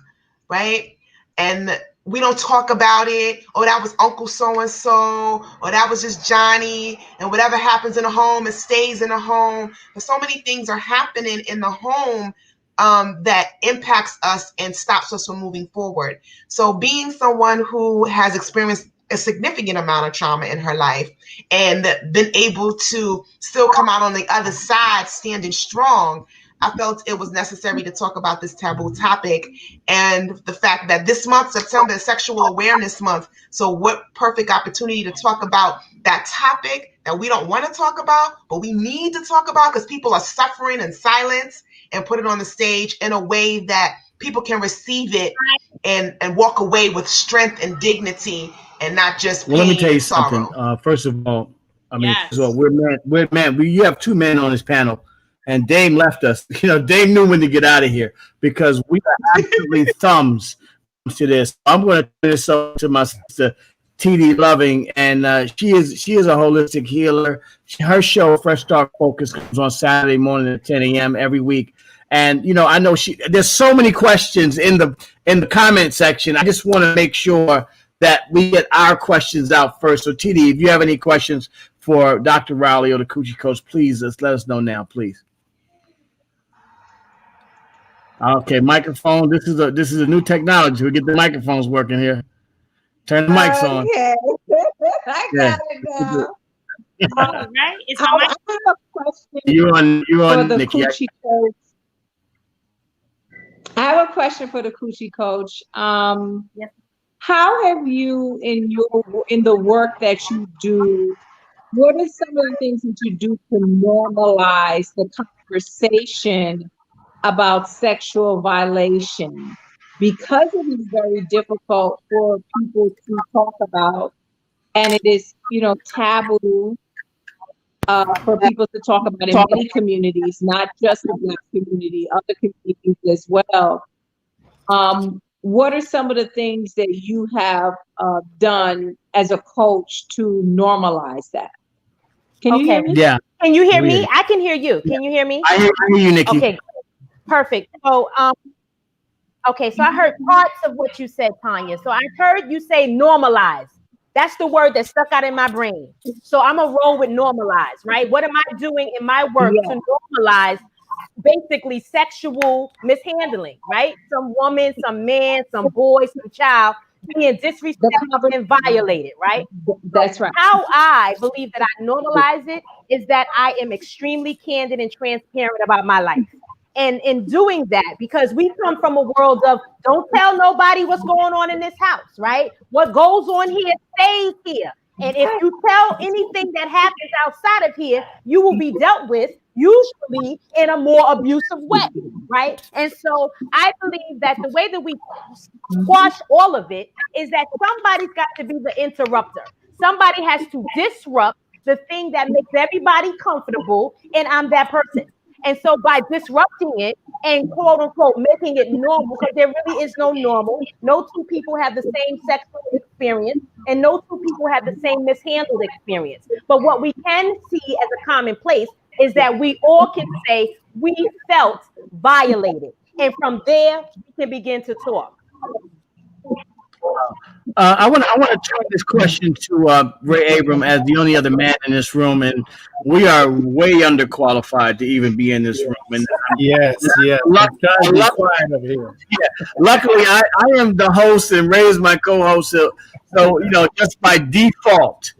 right? And we don't talk about it. Oh, that was Uncle so-and-so, or that was just Johnny, and whatever happens in the home, it stays in the home. But so many things are happening in the home that impacts us and stops us from moving forward. So being someone who has experienced a significant amount of trauma in her life and been able to still come out on the other side standing strong, I felt it was necessary to talk about this taboo topic, and the fact that this month, September, is Sexual Awareness Month. So what perfect opportunity to talk about that topic that we don't want to talk about, but we need to talk about because people are suffering in silence, and put it on the stage in a way that people can receive it and walk away with strength and dignity, and not just pain. Well, let me tell you and something. sorrow. First of all, we're men. You have two men on this panel, and Dame left us. You know, Dame knew when to get out of here because we are absolutely thumbs to this. I'm going to turn this over to my sister, TD Loving, and she is a holistic healer. Her show, Fresh Start Focus, comes on Saturday morning at 10 a.m. every week. And you know, I know there's so many questions in the comment section. I just want to make sure that we get our questions out first. So TD, if you have any questions for Dr. Reilly or the Coochie Coach, please let us know now, please. Okay, microphone. This is a new technology. We get the microphones working here. Turn the mics on. Okay. I got it now. All right. It's I have a question. You're on for the Nikki. Coochie Coach. I have a question for the Coochie Coach. Yes. How have you, in the work that you do, what are some of the things that you do to normalize the conversation about sexual violation? Because it is very difficult for people to talk about, and it is, taboo for people to talk about in many communities, not just the Black community, other communities as well. What are some of the things that you have done as a coach to normalize that? Can you hear me? Yeah. Can you hear me? I can hear you. Can you hear me? I hear you, Nikki. Okay, perfect. So, okay, so I heard parts of what you said, Tanya. So I heard you say normalize. That's the word that stuck out in my brain. So I'm a roll with normalize, right? What am I doing in my work to normalize basically sexual mishandling, right? Some woman, some man, some boy, some child being disrespected and violated, right? That's right. How I believe that I normalize it is that I am extremely candid and transparent about my life. And in doing that, because we come from a world of don't tell nobody what's going on in this house, right? What goes on here stays here. And if you tell anything that happens outside of here, you will be dealt with usually in a more abusive way, right? And so I believe that the way that we squash all of it is that somebody's got to be the interrupter. Somebody has to disrupt the thing that makes everybody comfortable, and I'm that person. And so by disrupting it and quote unquote making it normal, because there really is no normal. No two people have the same sexual experience, and no two people have the same mishandled experience. But what we can see as a commonplace is that we all can say we felt violated. And from there, we can begin to talk. I want to turn this question to Ray Abram as the only other man in this room, and we are way underqualified to even be in this room. And luckily, I am the host and Ray is my co-host. So just by default,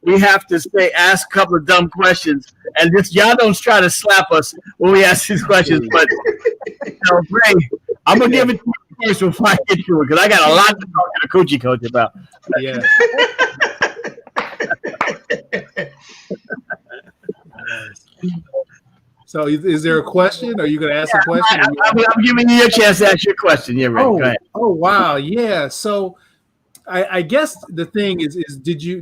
we have to ask a couple of dumb questions, and just y'all don't try to slap us when we ask these questions. But Ray, I'm gonna give it to you first before I get to it, because I got a lot to talk to the coochie coach about. Yeah. So is there a question? Are you going to ask a question? I'm giving you a chance to ask your question. Yeah, Ray. Go ahead. Oh, wow. Yeah. So I guess the thing is did you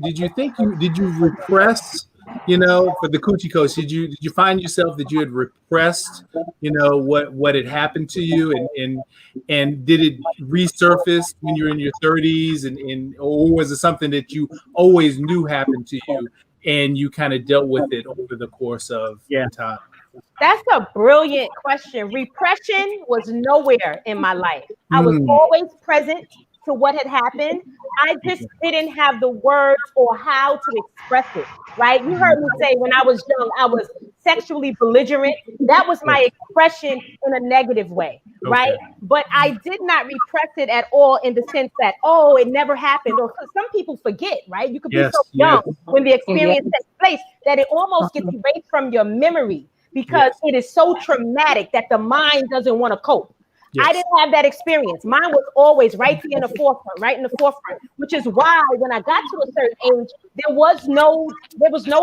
repress, for the coochie coach, did you find yourself that you had repressed, what had happened to you, and did it resurface when you're in your 30s, or was it something that you always knew happened to you and you kind of dealt with it over the course of time? That's a brilliant question. Repression was nowhere in my life. I was always present to what had happened. I just didn't have the words or how to express it, right? You heard me say when I was young, I was sexually belligerent. That was my expression in a negative way, right? But I did not repress it at all in the sense that, it never happened. Or some people forget, right? You could be so young when the experience takes place that it almost gets erased from your memory because it is so traumatic that the mind doesn't want to cope. I didn't have that experience. Mine was always right in the forefront, which is why when I got to a certain age, there was no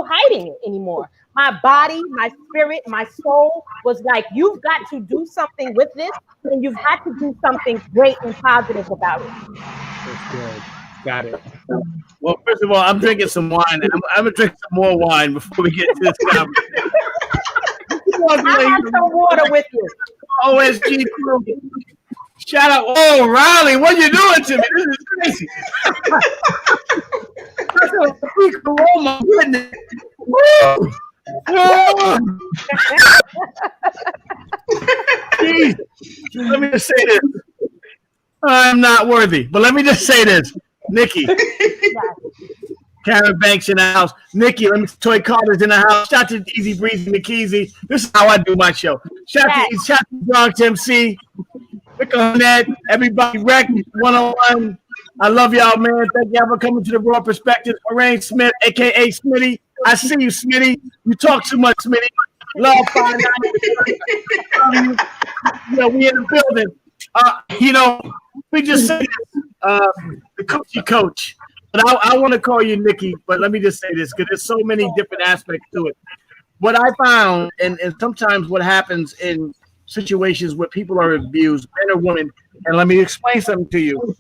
hiding it anymore. My body, my spirit, my soul was like, you've got to do something with this, and you've got to do something great and positive about it. That's good. Got it. Well, first of all, I'm drinking some wine. I'm gonna drink some more wine before we get to this conversation. I have some water with you. OSG crew. Shout out. Oh, Riley, what you doing to me? This is crazy. Oh, my goodness. Woo. Jeez. Let me just say this. I'm not worthy, but let me just say this. Nikki. Karen Banks in the house. Nikki, Toy Carter's in the house. Shout to Easy Breezy McKeezy. This is how I do my show. Shout to Bronx MC. Rick on that. Everybody Rec 101. I love y'all, man. Thank y'all for coming to the Raw Perspective. Lorraine Smith, a.k.a. Smitty. I see you, Smitty. You talk too much, Smitty. Love 5 we in the building. We just say this. The coochie coach. But I want to call you Nikki, but let me just say this, because there's so many different aspects to it. What I found, and sometimes what happens in situations where people are abused, men or women, and let me explain something to you.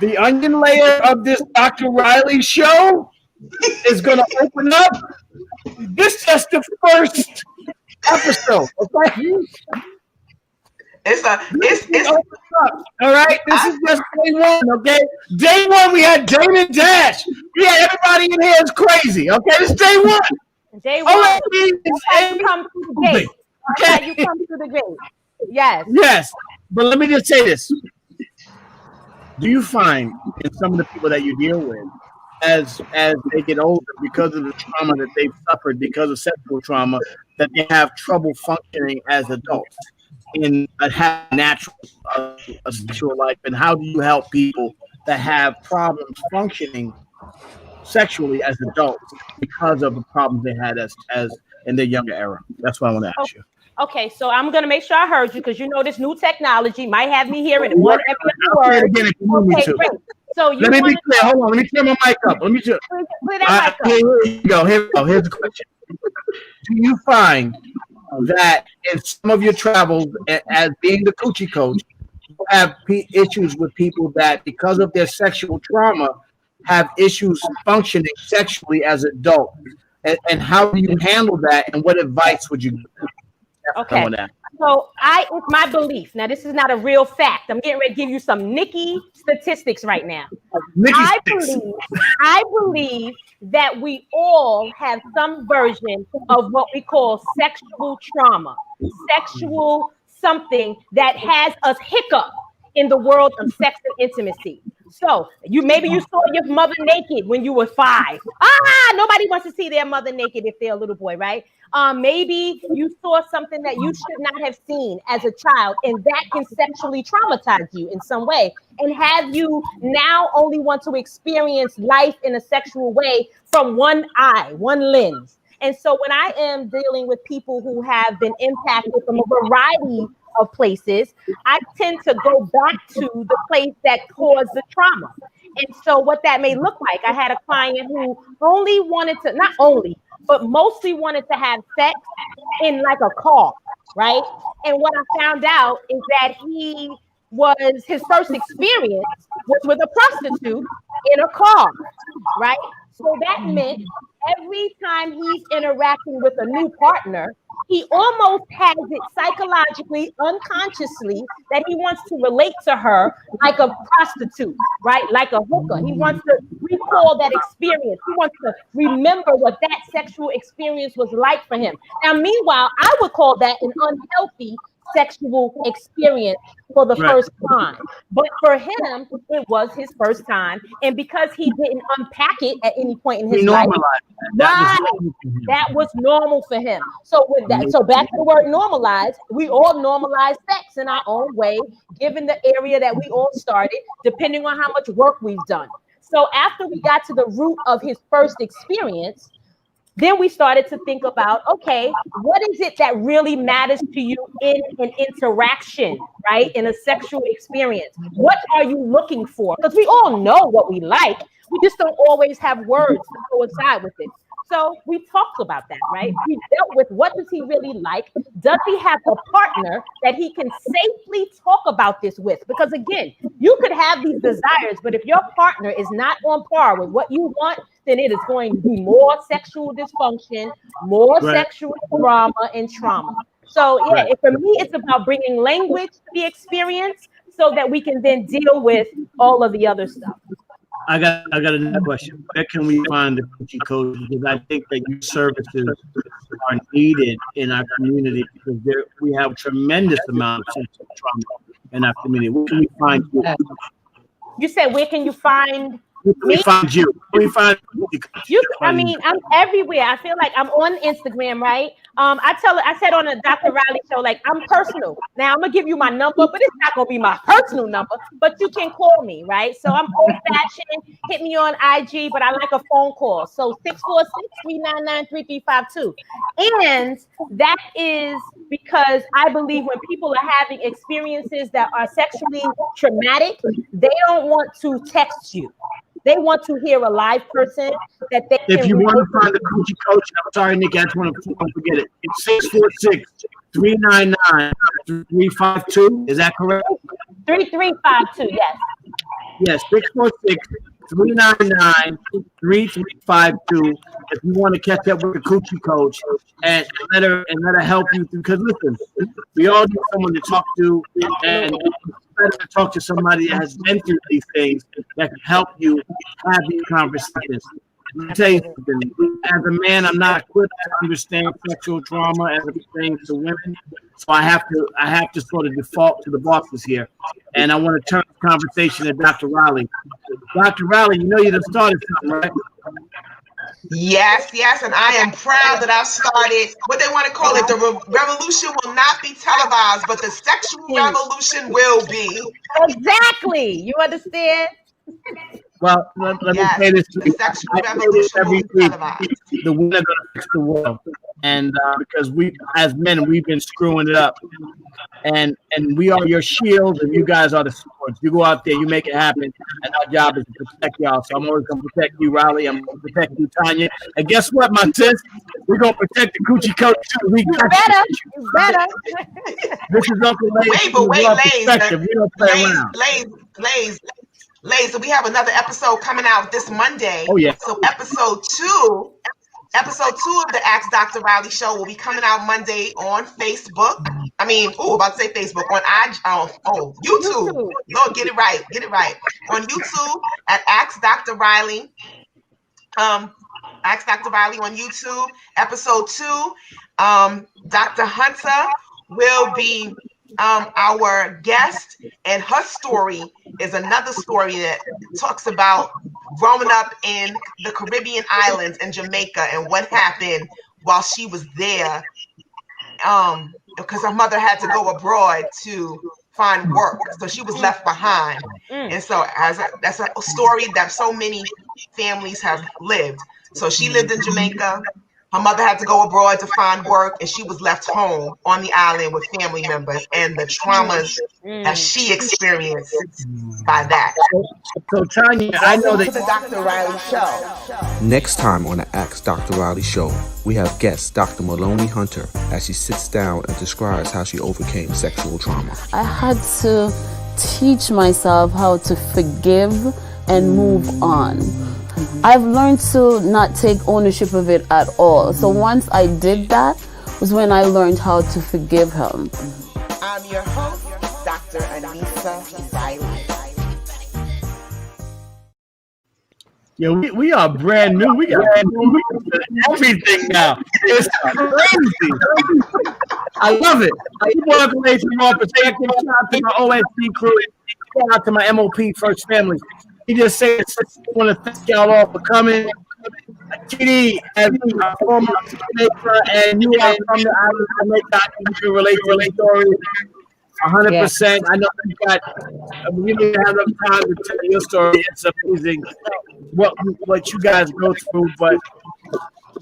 The onion layer of this Dr. Reilly show is going to open up. This is just the first episode, okay? It's all right. This is just day one, okay? Day one, we had Dana Dash. We had everybody in here is crazy, okay? It's day one. Day one. Right, you come through the gate. Okay, you come through the gate. Yes. Yes, but let me just say this: do you find in some of the people that you deal with as they get older, because of the trauma that they've suffered because of sexual trauma, that they have trouble functioning as adults in a natural sexual life? And how do you help people that have problems functioning sexually as adults because of the problems they had as in their younger era? That's what I want to ask you. Okay, so I'm gonna make sure I heard you, because you know this new technology might have me hearing one every other word. Okay, great. So you let me be clear. Hold on. Let me turn my mic up. Let me just clear that mic up. Here you go. Here we go. Here's the question. Do you find that in some of your travels as being the coochie coach, you have issues with people that, because of their sexual trauma, have issues functioning sexually as adults? And how do you handle that? And what advice would you give? Okay. So it's my belief. Now, this is not a real fact. I'm getting ready to give you some Nikki statistics right now. I believe that we all have some version of what we call sexual trauma, sexual something that has us hiccup in the world of sex and intimacy. So maybe you saw your mother naked when you were 5. Nobody wants to see their mother naked if they're a little boy, right? Maybe you saw something that you should not have seen as a child, and that can sexually traumatize you in some way and have you now only want to experience life in a sexual way from one eye, one lens. And so when I am dealing with people who have been impacted from a variety of places, I tend to go back to the place that caused the trauma. And so what that may look like, I had a client who only wanted to, not only, but mostly wanted to have sex in like a car, right? And what I found out is that his first experience was with a prostitute in a car, right? So that meant every time he's interacting with a new partner, he almost has it psychologically, unconsciously, that he wants to relate to her like a prostitute, right? Like a hooker. He wants to recall that experience. He wants to remember what that sexual experience was like for him. Now, meanwhile, I would call that an unhealthy sexual experience for the first time. But for him, it was his first time. And because he didn't unpack it at any point in his life, that was normal for him. So back to the word normalize, we all normalize sex in our own way, given the area that we all started, depending on how much work we've done. So after we got to the root of his first experience, then we started to think about, okay, what is it that really matters to you in an interaction, right? In a sexual experience. What are you looking for? Because we all know what we like. We just don't always have words to coincide with it. So we talked about that, right? We dealt with, what does he really like? Does he have a partner that he can safely talk about this with? Because again, you could have these desires, but if your partner is not on par with what you want, then it is going to be more sexual dysfunction, more sexual drama and trauma. So for me, it's about bringing language to the experience so that we can then deal with all of the other stuff. I got another question. Where can we find the coochie coach? Because I think that your services are needed in our community, because we have a tremendous amount of sexual trauma in our community. Where can we find you? You said, where can you find me? Find you. We find you. I mean, I'm everywhere. I feel like I'm on Instagram, right? I said on a Dr. Reilly show, like, I'm personal. Now I'm gonna give you my number, but it's not gonna be my personal number, but you can call me, right? So I'm old-fashioned, hit me on IG, but I like a phone call. So 646-399-3352. And that is because I believe when people are having experiences that are sexually traumatic, they don't want to text you. They want to hear a live person that they If you want to find the coochie coach, I'm sorry, Nick, I just want to don't forget it. It's 646-399-3352. Is that correct? 3352, yes. Yes, 646-399-3352. If you want to catch up with the coochie coach and let her help you, because listen, we all need someone to talk to, and better to talk to somebody that has been through these things that can help you have these conversations. Let me tell you something. As a man, I'm not equipped to understand sexual trauma as it pertains to women, so I have to sort of default to the bosses here. And I want to turn the conversation to Dr. Reilly. Dr. Reilly, you know you done started something, right? Yes, yes, and I am proud that I've started what they want to call it. The revolution will not be televised, but the sexual revolution will be. Exactly. You understand? Well, let me say this to the you. sexual I revolution every will be week, televised. the women are going to fix the world. And because we, as men, we've been screwing it up. And we are your shield, and you guys are the swords. You go out there, you make it happen, and our job is to protect y'all. So I'm always going to protect you, Reilly. I'm going to protect you, Tanya. And guess what, my sis? We're going to protect the coochie coach, too. We got you better. This is Uncle Laze. Wait, We don't play around. Laze, so we have another episode coming out this Monday. Oh, yeah. So episode two of the Ask Dr. Reilly show will be coming out Monday on Facebook. About to say Facebook, on YouTube. Lord, get it right. On YouTube at Ask Dr. Reilly. Ask Dr. Reilly on YouTube. Episode 2, Dr. Hunter will be our guest, and her story is another story that talks about growing up in the Caribbean islands in Jamaica and what happened while she was there, because her mother had to go abroad to find work, so she was left behind. And so that's a story that so many families have lived. So she lived in Jamaica. Her mother had to go abroad to find work, and she was left home on the island with family members, and the traumas that she experienced by that. So Tanya, I know that the Dr. Reilly show. Next time on the Ask Dr. Reilly show, we have guest Dr. Maloney Hunter as she sits down and describes how she overcame sexual trauma. I had to teach myself how to forgive and move on. I've learned to not take ownership of it at all. So once I did that was when I learned how to forgive him. I'm your host, Dr. Anissa Reilly. Yeah, we are brand new. We got everything now. It's crazy. I love it. Welcome to my perspective. Shout out to my OSC crew. Shout out to my MOP First Families. He just said, I want to thank y'all all for coming. TD, as a former Jamaica, and you are from the island of Jamaica, you can relate to the story 100%. I know we didn't have enough time to tell your story. It's amazing what you guys go through, but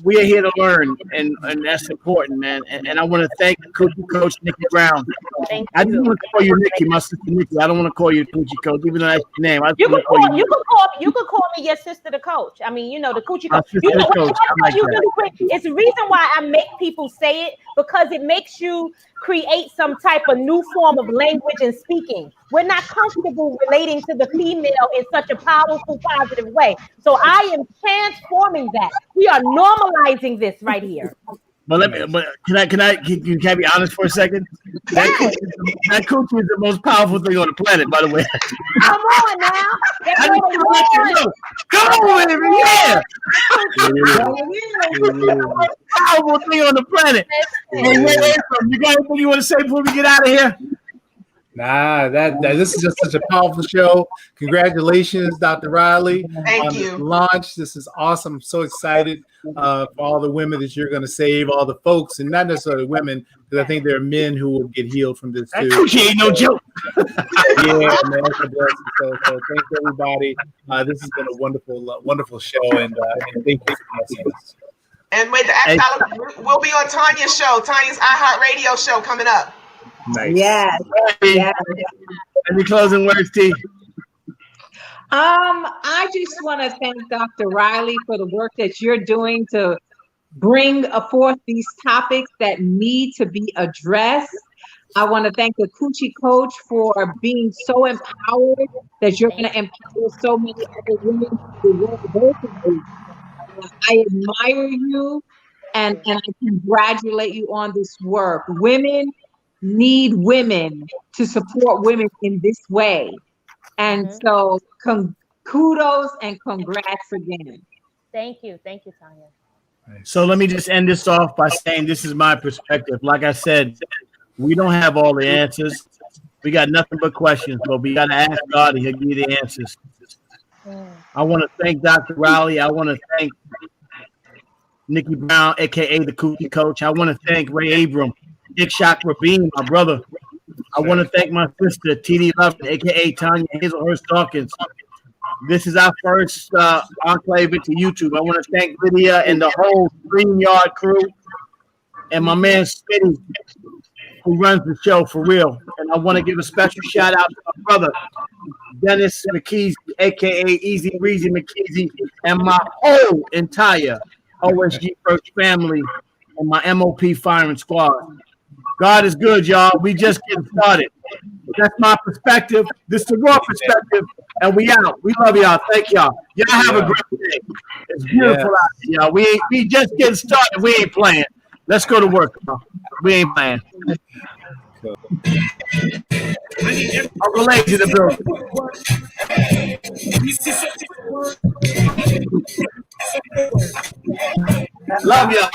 we are here to learn, and that's important, man. And I want to thank Coochie Coach Nikki Brown. I just want to call you Nikki, my sister Nikki. I don't want to call you Coochie Coach, even though that's your name. You can call me your sister, the coach. I mean, the Coochie Coach. It's the reason why I make people say it, because it makes you create some type of new form of language and speaking. We're not comfortable relating to the female in such a powerful, positive way. So I am transforming that. We are normalizing this right here. But can I be honest for a second? That coochie is the most powerful thing on the planet, by the way. Come on now. Come on, baby, yeah. It's the most powerful thing on the planet. You got anything you want to say before we get out of here? Nah, this is just such a powerful show. Congratulations, Dr. Reilly. Thank you. The launch. This is awesome. I'm so excited for all the women that you're going to save, all the folks, and not necessarily women, because I think there are men who will get healed from this too. Coochie ain't no joke. Yeah, man. That's a blessing. So thanks everybody. This has been a wonderful show, and thank you for blessing us. And with the we'll be on Tanya's show, Tanya's iHeartRadio show coming up. Nice. Yes. Any closing words, T? I just want to thank Dr. Reilly for the work that you're doing to bring forth these topics that need to be addressed. I want to thank the Coochie Coach for being so empowered that you're going to empower so many other women to work both of you. I admire you and I congratulate you on this work. Women need women to support women in this way. And so kudos and congrats again. Thank you, Tanya. So let me just end this off by saying this is my perspective. Like I said, we don't have all the answers. We got nothing but questions, but we got to ask God and he'll give you the answers. I want to thank Dr. Reilly. I want to thank Nikki Brown, aka the Coochie Coach. I want to thank Ray Abram, Dick Shock Rabin, my brother. I want to thank my sister, TD Lovin, aka Tanya Hazlehurst Dawkins. This is our first enclave into YouTube. I want to thank Lydia and the whole StreamYard crew, and my man Smitty, who runs the show for real. And I want to give a special shout out to my brother, Dennis McKeezy, aka Easy Reezy McKeezy, and my whole entire OSG First family and my MOP firing squad. God is good, y'all. We just getting started. That's my perspective. This is the raw perspective, and we out. We love y'all. Thank y'all. Y'all have a great day. It's beautiful out here, y'all. We just getting started. We ain't playing. Let's go to work, y'all. We ain't playing. Uncle Laze in the building. Love y'all.